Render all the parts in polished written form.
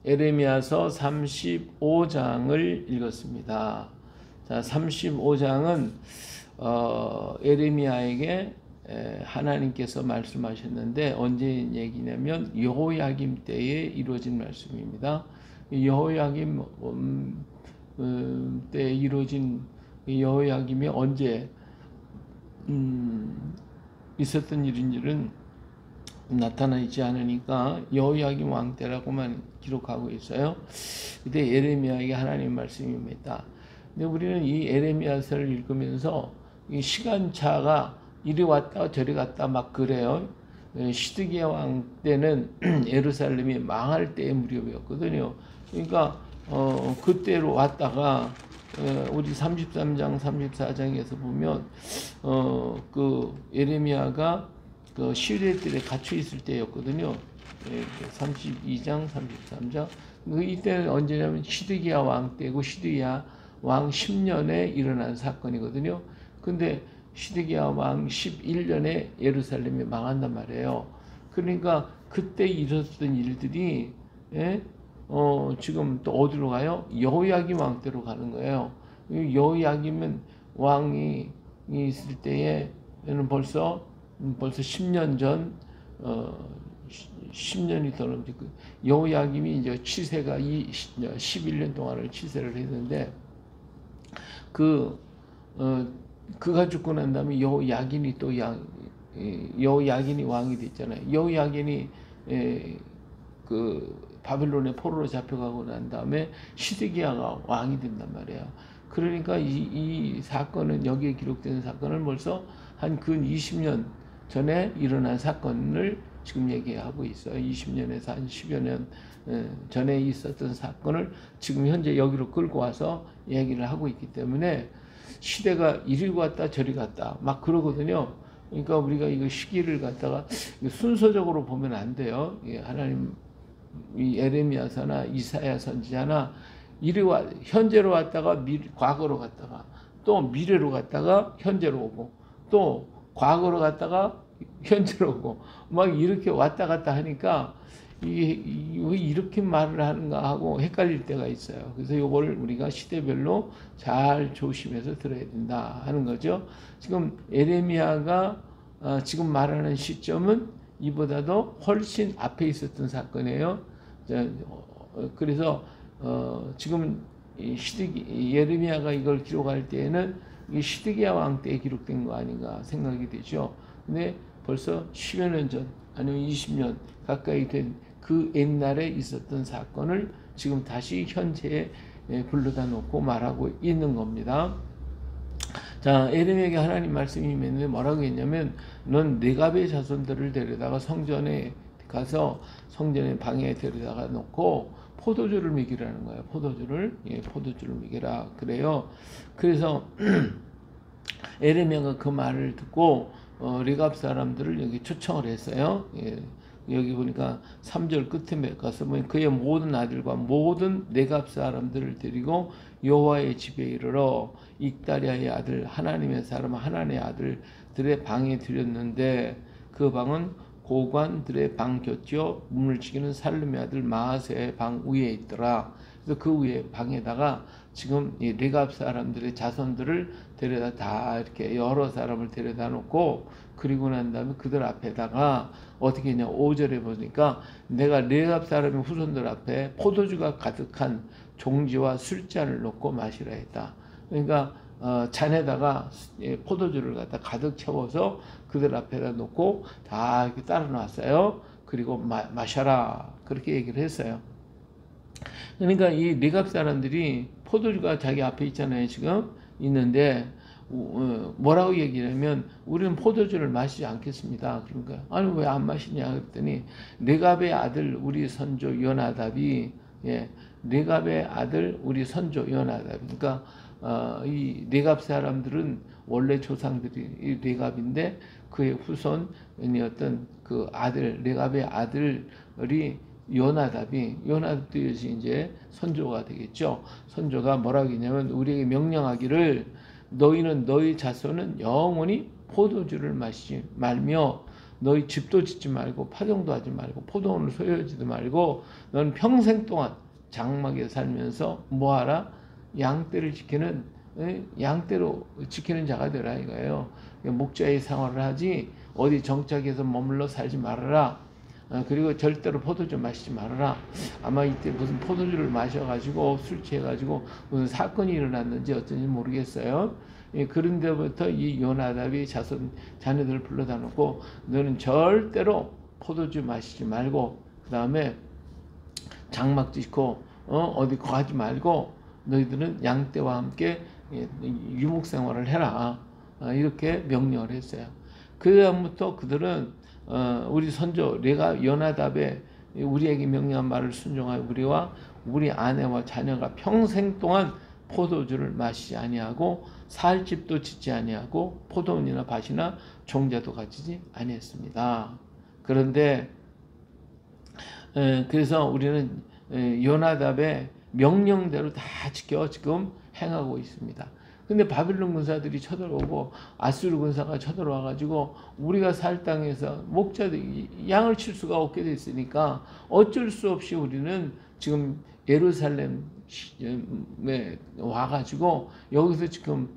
에레미야서 35장을 읽었습니다. 자, 35장은 에레미야에게 하나님께서 말씀하셨는데 언제 얘기냐면 여호야김 때에 이루어진 말씀입니다. 여호야김 때에 이루어진 여호야김이 언제 있었던 일인지는 나타나 있지 않으니까 여호야김 왕 때라고만 기록하고 있어요. 그때 에레미야에게 하나님 말씀입니다. 근데 우리는 이 에레미야서를 읽으면서 이 시간차가 이리 왔다 저리 갔다 막 그래요. 시드기야 왕 때는 예루살렘이 망할 때의 무렵이었거든요. 그러니까 그때로 왔다가 우리 33장 34장에서 보면 그 에레미야가 그 시리아 뜰에 갇혀 있을 때였거든요. 32장, 33장. 이때는 언제냐면 시드기야 왕 때고 시드기야 왕 10년에 일어난 사건이거든요. 근데 시드기야 왕 11년에 예루살렘이 망한단 말이에요. 그러니까 그때 있었던 일들이 지금 또 어디로 가요? 여호야김 왕 때로 가는 거예요. 여호야김은 왕이 있을 때에는 벌써 10년 전, 10년이 더 넘지. 여호야김이 이제 치세가 11년 동안을 치세를 했는데, 그가 죽고 난 다음에 여호야긴이 여호야긴이 왕이 됐잖아요. 여호야긴이 바빌론의 포로로 잡혀가고 난 다음에 시드기야가 왕이 된단 말이에요. 그러니까 이 사건은, 여기에 기록된 사건은 벌써 한 근 20년 전에 일어난 사건을 지금 얘기하고 있어요. 20년에서 한 10여 년 전에 있었던 사건을 지금 현재 여기로 끌고 와서 얘기를 하고 있기 때문에 시대가 이리 갔다 저리 갔다 막 그러거든요. 그러니까 우리가 이거 시기를 갖다가 순서적으로 보면 안 돼요. 하나님 이 에레미야서나 이사야 선지자나 현재로 왔다가 과거로 갔다가 또 미래로 갔다가 현재로 오고 또 과거로 갔다가 현재로 오고 막 이렇게 왔다 갔다 하니까 이게 왜 이렇게 말을 하는가 하고 헷갈릴 때가 있어요. 그래서 이걸 우리가 시대별로 잘 조심해서 들어야 된다 하는 거죠. 지금 에레미야가 지금 말하는 시점은 이보다도 훨씬 앞에 있었던 사건이에요. 그래서 지금 예레미야가 이걸 기록할 때에는 이 시드기야 왕 때에 기록된 거 아닌가 생각이 되죠. 근데 벌써 10여 년 전, 아니면 20년 가까이 된 그 옛날에 있었던 사건을 지금 다시 현재에 불러다 놓고 말하고 있는 겁니다. 자, 에레미야에게 하나님 말씀이 있는데 뭐라고 했냐면, 넌 네갑의 자손들을 데려다가 성전에 가서 성전의 방에 데려다가 놓고 포도주를 먹이라는 거예요. 포도주를 먹이라 그래요. 그래서 에레미야가 그 말을 듣고 레갑 사람들을 여기 초청을 했어요. 여기 보니까 3절 끝에 가서 보면 그의 모든 아들과 모든 레갑 사람들을 데리고 여호와의 집에 이르러 익다리아의 아들 하나님의 사람 하나님의 아들들의 방에 들였는데 그 방은 고관들의 방 곁이요 문을 지키는 살룸의 아들 마아세의 방 위에 있더라. 그래서 그 위에 방에다가 지금 이 레갑 사람들의 자손들을 데려다 다 이렇게 여러 사람을 데려다 놓고, 그리고 난 다음에 그들 앞에다가 어떻게 했냐, 5절에 보니까 내가 레갑 사람의 후손들 앞에 포도주가 가득한 종지와 술잔을 놓고 마시라 했다. 그러니까 잔에다가 포도주를 갖다 가득 채워서 그들 앞에다 놓고 다 이렇게 따라 놨어요. 그리고 마셔라 그렇게 얘기를 했어요. 그러니까 이 레갑 사람들이 포도주가 자기 앞에 있잖아요. 지금 있는데 뭐라고 얘기하냐면 우리는 포도주를 마시지 않겠습니다. 그러니까 아니 왜 안 마시냐 그랬더니 레갑의 아들 우리 선조 요나답이 레갑의 아들 우리 선조 요나답, 그러니까 이 레갑 사람들은 원래 조상들이 이 레갑인데 그의 후손이었던 그 아들 레갑의 아들이 요나답도 이제 선조가 되겠죠. 선조가 뭐라고 했냐면 우리에게 명령하기를 너희는 너희 자손은 영원히 포도주를 마시지 말며 너희 집도 짓지 말고 파종도 하지 말고 포도원을 소유하지도 말고 너는 평생 동안 장막에 살면서 뭐하라? 양떼를 지키는 양떼로 지키는 자가 되라 이거예요. 목자의 생활을 하지 어디 정착해서 머물러 살지 말아라. 그리고 절대로 포도주 마시지 말아라. 아마 이때 무슨 포도주를 마셔가지고 술 취해가지고 무슨 사건이 일어났는지 어쩐지 모르겠어요. 그런 데부터 이 요나답이 자녀들을 불러다 놓고 너는 절대로 포도주 마시지 말고 그 다음에 장막 짓고 어디 가지 말고 너희들은 양떼와 함께 유목생활을 해라. 이렇게 명령을 했어요. 그 다음부터 그들은 우리 선조 요나답의 우리에게 명령한 말을 순종하여 우리와 우리 아내와 자녀가 평생 동안 포도주를 마시지 아니하고 살 집도 짓지 아니하고 포도원이나 밭이나 종자도 가지지 아니했습니다. 그런데 그래서 우리는 요나답의 명령대로 다 지켜 지금 행하고 있습니다. 근데 바빌론 군사들이 쳐들어오고 아수르 군사가 쳐들어와 가지고 우리가 살 땅에서 목자들 양을 칠 수가 없게 됐으니까 어쩔 수 없이 우리는 지금 예루살렘에 와 가지고 여기서 지금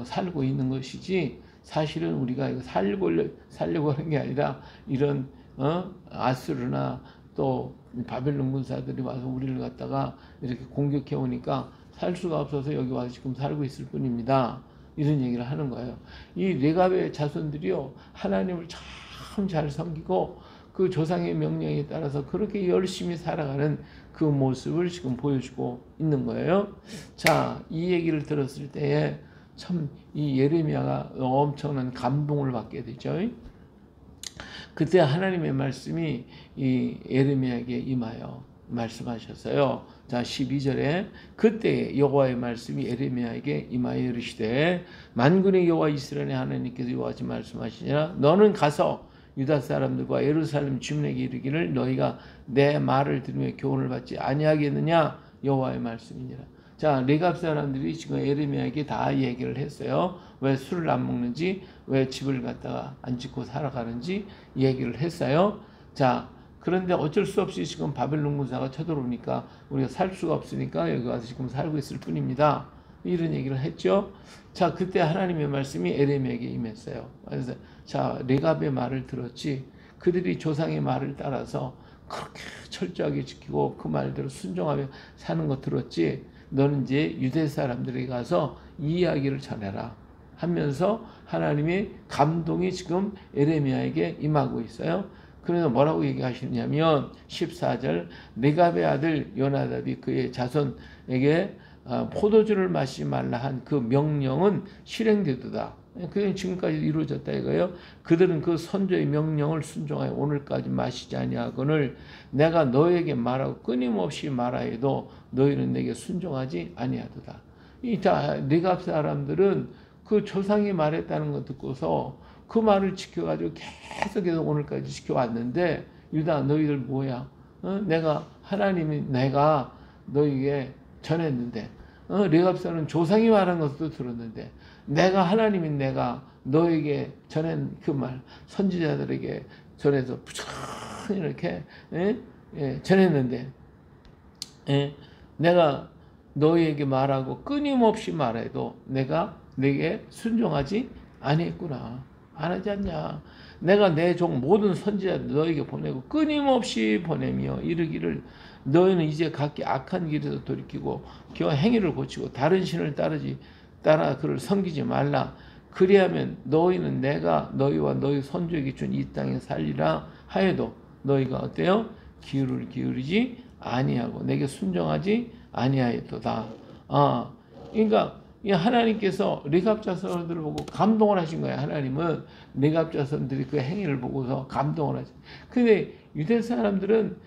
살고 있는 것이지, 사실은 우리가 이거 살려고 하는 게 아니라 이런 아수르나 또 바벨론 군사들이 와서 우리를 갖다가 이렇게 공격해 오니까 살 수가 없어서 여기 와서 지금 살고 있을 뿐입니다. 이런 얘기를 하는 거예요. 이 레갑의 자손들이요, 하나님을 참 잘 섬기고 그 조상의 명령에 따라서 그렇게 열심히 살아가는 그 모습을 지금 보여주고 있는 거예요. 자, 이 얘기를 들었을 때에 참 이 예레미야가 엄청난 감동을 받게 되죠. 그때 하나님의 말씀이 이 예레미야에게 임하여 말씀하셨어요. 자, 12절에 그때 여호와의 말씀이 예레미야에게 임하여 이르시되 만군의 여호와 이스라엘의 하나님께서 이와 같이 말씀하시니라. 너는 가서 유다 사람들과 예루살렘 주민에게 이르기를 너희가 내 말을 들으며 교훈을 받지 아니하겠느냐, 여호와의 말씀이니라. 자, 레갑 사람들이 지금 예레미야에게 다 얘기를 했어요. 왜 술을 안 먹는지, 왜 집을 갖다가 안 짓고 살아가는지 얘기를 했어요. 자, 그런데 어쩔 수 없이 지금 바벨론 군사가 쳐들어오니까 우리가 살 수가 없으니까 여기 와서 지금 살고 있을 뿐입니다. 이런 얘기를 했죠. 자, 그때 하나님의 말씀이 예레미야에게 임했어요. 그래서 자, 레갑의 말을 들었지. 그들이 조상의 말을 따라서 그렇게 철저하게 지키고 그 말대로 순종하며 사는 거 들었지. 너는 이제 유대 사람들에게 가서 이 이야기를 전해라 하면서 하나님의 감동이 지금 예레미야에게 임하고 있어요. 그래서 뭐라고 얘기하시냐면 14절 레갑의 아들 요나답이 그의 자손에게 포도주를 마시지 말라 한 그 명령은 실행되도다. 그게 지금까지 이루어졌다 이거예요. 그들은 그 선조의 명령을 순종하여 오늘까지 마시지 아니하거늘 내가 너에게 말하고 끊임없이 말하여도 너희는 내게 순종하지 아니하도다. 이 레갑 사람들은 그 조상이 말했다는 거 듣고서 그 말을 지켜가지고 계속해서 오늘까지 지켜왔는데, 유다 너희들 뭐야? 내가 너희에게 전했는데, 레갑 사람은 조상이 말한 것도 들었는데, 내가 너에게 전한 그 말 선지자들에게 전해서 부지런히 이렇게 전했는데, 내가 너희에게 말하고 끊임없이 말해도 내가 내게 순종하지 아니했구나. 안 하지 않냐. 내가 내 종 모든 선지자들 너에게 보내고 끊임없이 보내며 이르기를 너희는 이제 각기 악한 길에서 돌이키고 행위를 고치고 다른 신을 따라 그를 섬기지 말라. 그리하면 너희는 내가 너희와 너희 선조에게 준 이 땅에 살리라 하여도 너희가 어때요? 귀를 기울이지 아니하고 내게 순종하지 아니하였도다. 그러니까 이 하나님께서 레갑 자손들을 보고 감동을 하신 거예요. 하나님은 레갑 자손들이 그 행위를 보고서 감동을 하신. 근데 유대 사람들은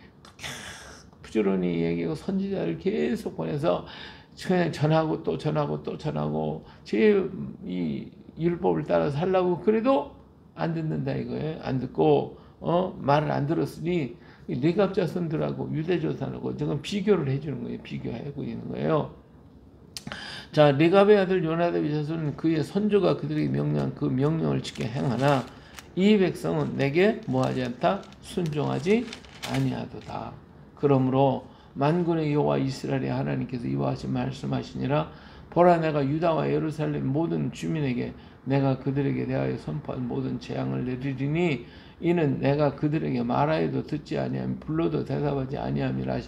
부지런히 얘기하고 선지자를 계속 보내서 그냥 전하고 또 전하고 또 전하고 제 이 율법을 따라 살라고 그래도 안 듣는다 이거예요. 안 듣고 말을 안 들었으니 레갑 자손들하고 유대 자손하고 지금 비교를 해주는 거예요. 비교하고 있는 거예요. 자, 레갑의 아들 요나답의 자손은 그의 선조가 그들에게 명령한 그 명령을 지켜 행하나 이 백성은 내게 뭐하지 않다? 순종하지 아니하도다. 그러므로 만군의 여호와 이스라엘의 하나님께서 이와 같이 말씀하시니라. 보라, 내가 유다와 예루살렘 모든 주민에게 내가 그들에게 대하여 선포한 모든 재앙을 내리리니 이는 내가 그들에게 말하여도 듣지 아니하며 불러도 대답하지 아니함이라.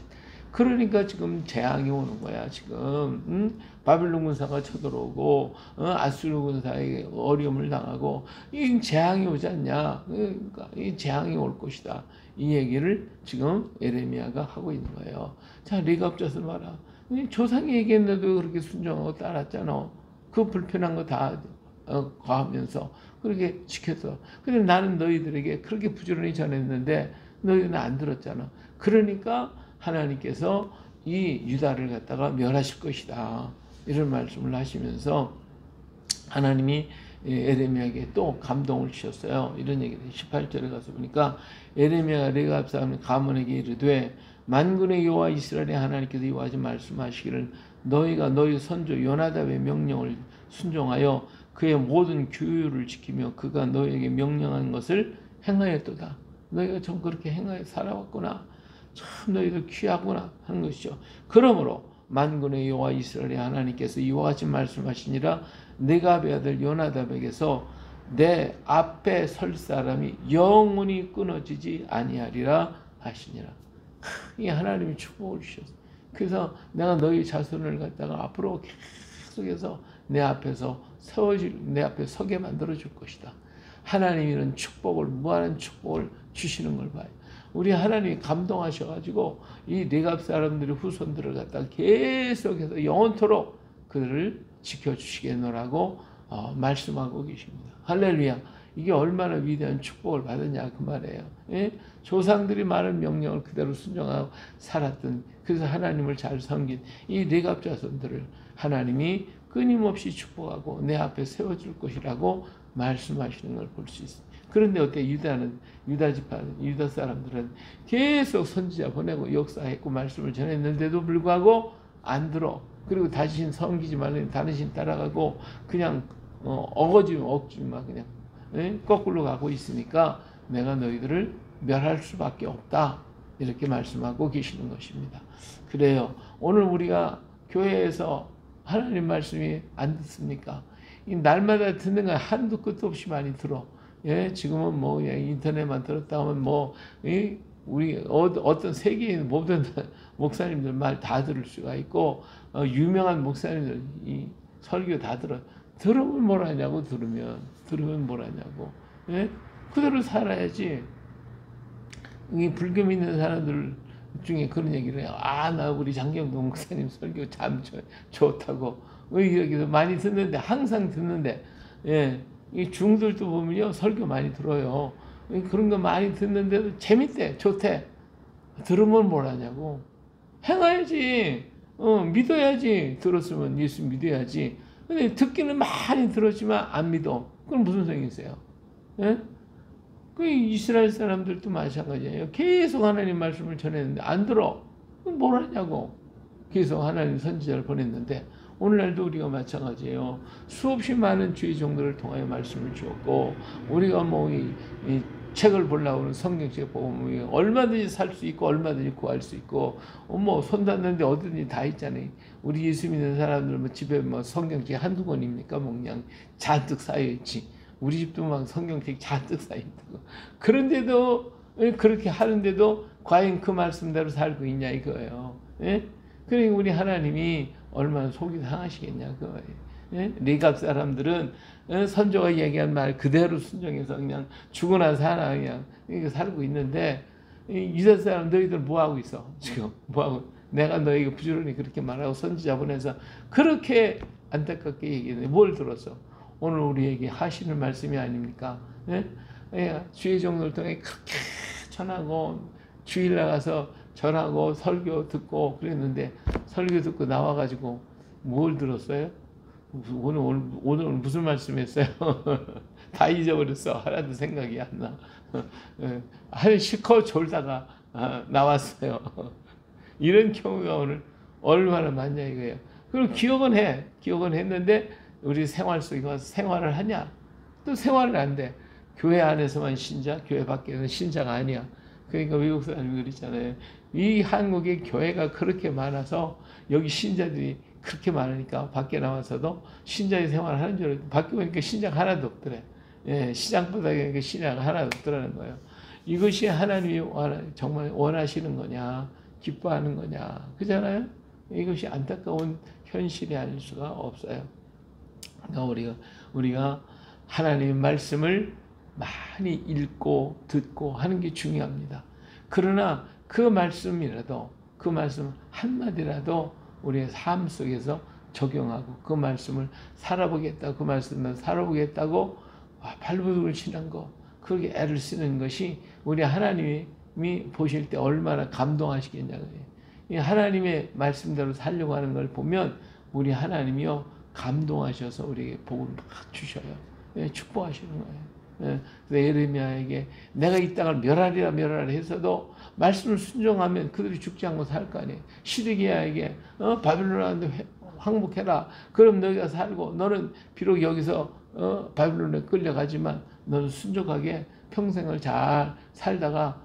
그러니까 지금 재앙이 오는 거야. 지금 바벨론 군사가 쳐들어오고 아수르 군사에게 어려움을 당하고 이 재앙이 오지 않냐. 그러니까 이 재앙이 올 것이다. 이 얘기를 지금 예레미야가 하고 있는 거예요. 자, 레갑자들 봐라. 조상이 얘기했는데도 그렇게 순종하고 따랐잖아. 그 불편한 거 다 과하면서 그렇게 지켰어. 근데 나는 너희들에게 그렇게 부지런히 전했는데 너희는 안 들었잖아. 그러니까 하나님께서 이 유다를 갖다가 멸하실 것이다. 이런 말씀을 하시면서 하나님이 예레미야에게 또 감동을 주셨어요. 이런 얘기를 18절에 가서 보니까 예레미야가 레갑 사람 가문에게 이르되 만군의 여호와 이스라엘의 하나님께서 이와 같이 말씀하시기를 너희가 너희 선조 요나답의 명령을 순종하여 그의 모든 규율을 지키며 그가 너희에게 명령한 것을 행하였도다. 너희가 좀 그렇게 행하여 살아왔구나. 참 너희들 귀하구나 하는 것이죠. 그러므로 만군의 여호와 이스라엘의 하나님께서 이와 같이 말씀하시니라. 네갑의 아들 요나답에게서 내 앞에 설 사람이 영원히 끊어지지 아니하리라 하시니라. 이 하나님이 축복을 주셨어. 그래서 내가 너희 자손을 갖다가 앞으로 계속해서 내 앞에서 내 앞에 서게 만들어 줄 것이다. 하나님이 이런 축복을, 무한한 축복을 주시는 걸 봐요. 우리 하나님이 감동하셔가지고 이 네갑 사람들의 후손들을 갖다가 계속해서 영원토록 그들을 지켜주시겠노라고 말씀하고 계십니다. 할렐루야. 이게 얼마나 위대한 축복을 받았냐 그 말이에요. 예? 조상들이 많은 명령을 그대로 순종하고 살았던, 그래서 하나님을 잘 섬긴 이 네갑 자손들을 하나님이 끊임없이 축복하고 내 앞에 세워줄 것이라고 말씀하시는 걸 볼 수 있습니다. 그런데 어때? 유다 지파, 유다 사람들은 계속 선지자 보내고 역사했고 말씀을 전했는데도 불구하고 안 들어. 그리고 다신 섬기지 말라니 다신 따라가고 그냥 억지만 그냥 거꾸로 가고 있으니까 내가 너희들을 멸할 수밖에 없다. 이렇게 말씀하고 계시는 것입니다. 그래요. 오늘 우리가 교회에서 하나님 말씀이 안 듣습니까? 이 날마다 듣는 건 한도 끝도 없이 많이 들어. 예, 지금은 뭐 인터넷만 들었다 하면 우리 어떤 세계에 모든 목사님들 말 다 들을 수가 있고 유명한 목사님들 이 설교 다 들으면 뭘 하냐고. 들으면 뭘 하냐고. 예? 그대로 살아야지. 이 불교 믿는 사람들 중에 그런 얘기를 해요. 나 우리 장경동 목사님 설교 참 좋다고. 여기서 많이 듣는데, 항상 듣는데, 예. 이 중들도 보면요, 설교 많이 들어요. 그런 거 많이 듣는데도 재밌대, 좋대. 들으면 뭘 하냐고. 행해야지. 믿어야지. 들었으면 예수 믿어야지. 근데 듣기는 많이 들었지만 안 믿어. 그럼 무슨 소용이 있어요? 예? 그 이스라엘 사람들도 마찬가지예요. 계속 하나님 말씀을 전했는데 안 들어. 그럼 뭘 하냐고. 계속 하나님 선지자를 보냈는데 오늘날도 우리가 마찬가지예요. 수없이 많은 주의 종들을 통하여 말씀을 주었고 우리가 이 책을 보려고 하는 성경책 보면 얼마든지 살 수 있고 얼마든지 구할 수 있고 손 닿는데 어디든지 다 있잖아요. 우리 예수 믿는 사람들 집에 성경책 한두 권입니까? 그냥 잔뜩 쌓여있지. 우리 집도 막 성경책 잔뜩 쌓여있고. 그런데도 그렇게 하는데도 과연 그 말씀대로 살고 있냐 이거예요. 예? 그러니까 우리 하나님이 얼마나 속이 상하시겠냐 그거예요. 예? 레갑 사람들은 선조가 얘기한 말 그대로 순종해서 그냥 죽으나 사나 그냥 이렇게 살고 있는데 유다 사람 너희들 뭐 하고 있어 지금? 뭐 하고? 내가 너희가 부지런히 그렇게 말하고 선지자 보내서 그렇게 안타깝게 얘기했는데 뭘 들었어? 오늘 우리에게 하시는 말씀이 아닙니까? 예? 주의 종들 통해 그렇게 전하고 주일 나가서 전하고 설교 듣고 그랬는데 설교 듣고 나와가지고 뭘 들었어요? 오늘 무슨 말씀했어요? 다 잊어버렸어. 하나도 생각이 안 나. 한 실컷 졸다가 나왔어요. 이런 경우가 오늘 얼마나 많냐 이거예요. 그리고 기억은 했는데 우리 생활 속에 가서 생활을 하냐? 또 생활을 안 돼. 교회 안에서만 신자, 교회 밖에는 신자가 아니야. 그러니까 외국 사람이 그랬잖아요. 이 한국의 교회가 그렇게 많아서 여기 신자들이 그렇게 많으니까 밖에 나와서도 신자의 생활을 하는 줄 알았는데 밖에 보니까 신자가 하나도 없더래. 예, 시장바닥에 신자가 하나도 없더라는 거예요. 이것이 하나님이 정말 원하시는 거냐, 기뻐하는 거냐, 그잖아요. 이것이 안타까운 현실이 아닐 수가 없어요. 그러니까 우리가 하나님의 말씀을 많이 읽고 듣고 하는 게 중요합니다. 그러나 그 말씀 한마디라도 우리의 삶 속에서 적용하고 그 말씀을 살아보겠다, 그 말씀을 살아보겠다고 발버둥을 치는 거, 그렇게 애를 쓰는 것이 우리 하나님이 보실 때 얼마나 감동하시겠냐고요. 이 하나님의 말씀대로 살려고 하는 걸 보면 우리 하나님이요 감동하셔서 우리에게 복을 막 주셔요. 예, 축복하시는 거예요. 예, 예레미야에게 내가 이 땅을 멸하리라 했어도 말씀을 순종하면 그들이 죽지 않고 살 거 아니에요. 시드기야에게 바빌론한테 항복해라. 그럼 너희가 살고 너는 비록 여기서 바빌론에 끌려가지만 너는 순종하게 평생을 잘 살다가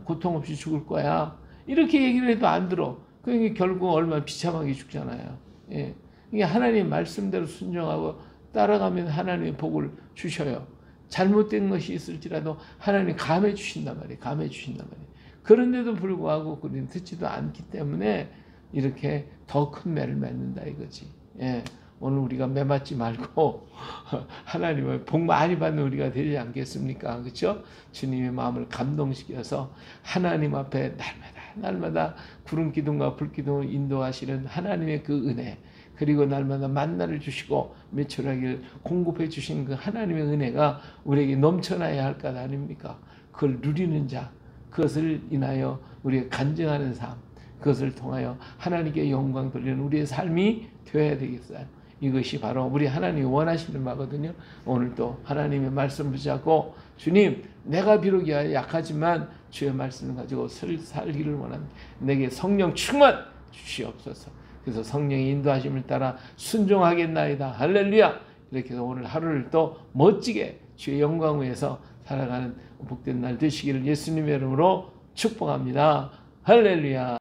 고통 없이 죽을 거야. 이렇게 얘기를 해도 안 들어. 그러니까 결국 얼마나 비참하게 죽잖아요. 예. 이게 하나님 말씀대로 순종하고 따라가면 하나님의 복을 주셔요. 잘못된 것이 있을지라도 하나님 감해 주신단 말이에요. 감해 주신단 말이에요. 그런데도 불구하고 우리는 듣지도 않기 때문에 이렇게 더 큰 매를 맺는다 이거지. 예. 오늘 우리가 매 맞지 말고 하나님의 복 많이 받는 우리가 되지 않겠습니까? 그렇죠? 주님의 마음을 감동시켜서 하나님 앞에 날마다 구름 기둥과 불 기둥을 인도하시는 하나님의 그 은혜, 그리고 날마다 만나를 주시고 매출하기를 공급해 주신 그 하나님의 은혜가 우리에게 넘쳐나야 할 것 아닙니까? 그걸 누리는 자, 그것을 인하여 우리가 간증하는 삶, 그것을 통하여 하나님께 영광 돌리는 우리의 삶이 되어야 되겠어요. 이것이 바로 우리 하나님이 원하시는 바거든요. 오늘 또 하나님의 말씀 붙잡고 주님, 내가 비록 약하지만 주의 말씀을 가지고 살기를 원합니다. 내게 성령 충만 주시옵소서. 그래서 성령의 인도하심을 따라 순종하겠나이다. 할렐루야. 이렇게 해서 오늘 하루를 또 멋지게 주의 영광 위에서 살아가는 복된 날 되시기를 예수님의 이름으로 축복합니다. 할렐루야.